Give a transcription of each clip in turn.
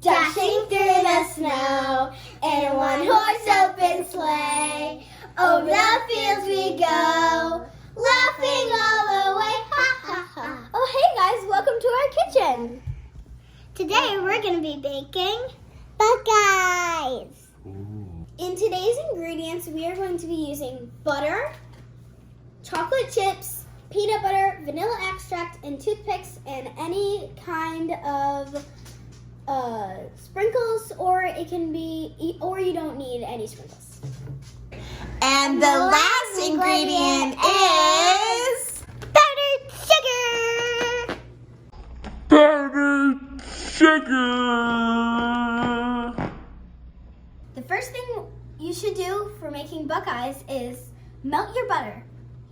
dashing through the snow in a one-horse open sleigh. Over the fields we go, laughing all the way, ha ha ha. Oh hey guys, welcome to our kitchen. Today we're going to be baking Buckeyes. In today's ingredients, we are going to be using butter, chocolate chips, peanut butter, vanilla extract, and toothpicks, and any kind of sprinkles, or it can be, or you don't need any sprinkles. And the last ingredient is powdered sugar. Powdered sugar. The first thing you should do for making Buckeyes is melt your butter.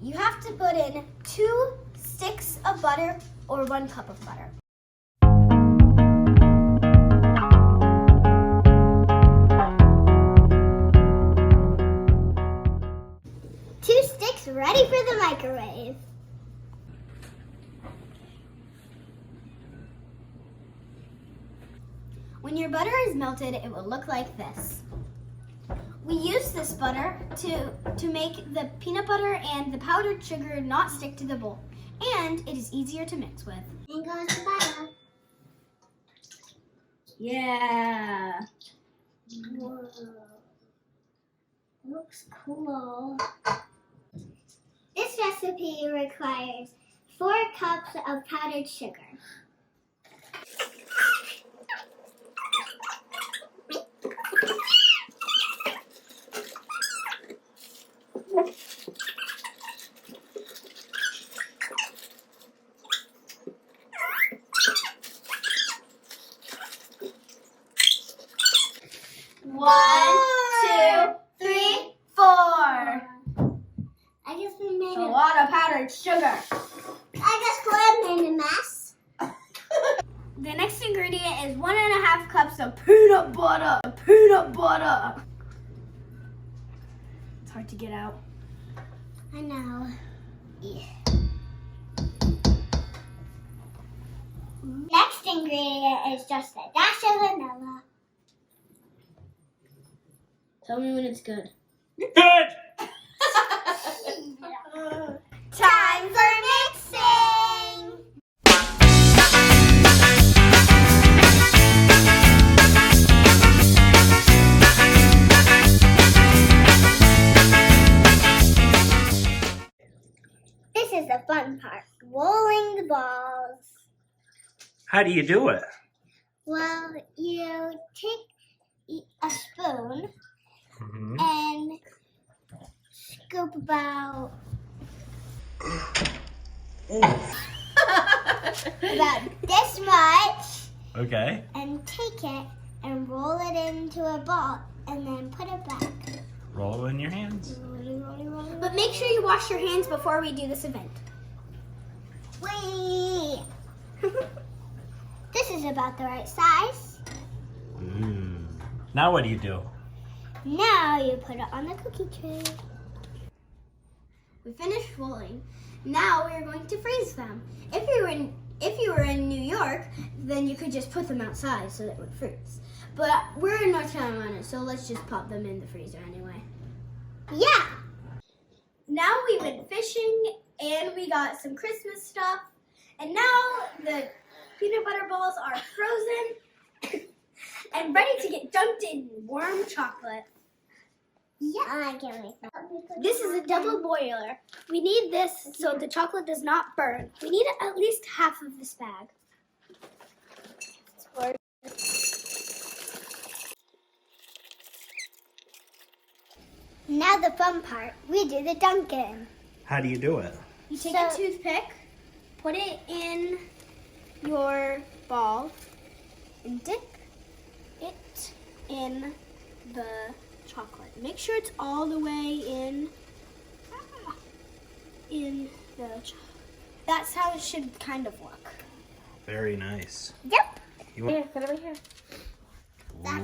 You have to put in 2 sticks of butter or 1 cup of butter. Two sticks ready for the microwave. When your butter is melted, it will look like this. We use this butter to make the peanut butter and the powdered sugar not stick to the bowl, and it is easier to mix with. And goes the butter. Yeah. Whoa. Looks cool. This recipe requires 4 cups of powdered sugar. One, 2, 3, 4. I guess we made a lot of powdered sugar. I guess Glenn made a mess. The next ingredient is 1.5 cups of peanut butter. Peanut butter. It's hard to get out. I know. Yeah. Next ingredient is just a dash of vanilla. Tell me when it's good. Good! Time for mixing! This is the fun part, rolling the balls. How do you do it? Well, you take a spoon Mm-hmm. and scoop about this much, Okay. and take it and roll it into a ball and then put it back. Roll it in your hands. But make sure you wash your hands before we do this event. Wait. This is about the right size. Now what do you do? Now you put it on the cookie tray. We finished rolling. Now we are going to freeze them. If you were in New York, then you could just put them outside so they would freeze. But we're in North Carolina, so let's just pop them in the freezer anyway. Yeah. Now we went fishing and we got some Christmas stuff. And now the peanut butter balls are frozen and ready to get dunked in warm chocolate. Yeah, I can make that. This is a double boiler. We need this so the chocolate does not burn. We need at least half of this bag. Now the fun part, we do the dunking. How do you do it? You take a toothpick, put it in your ball, and dip it in the chocolate. Make sure it's all the way in the chocolate. That's how it should kind of look. Very nice. Yep. Here, put it right here.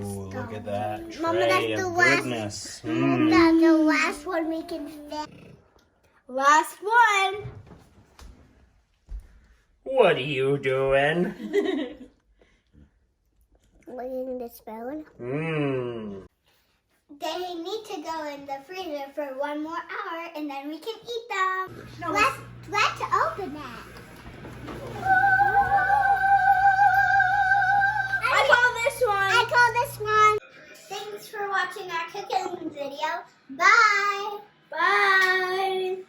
Ooh, look at that tray Mama, that's the of last- goodness. That's the last one we can fit. Last one. What are you doing? Licking the spoon. Mmm. They need to go in the freezer for 1 more hour, and then we can eat them. No, let's open that. I call this one. I call this one. Thanks for watching our cooking video. Bye. Bye.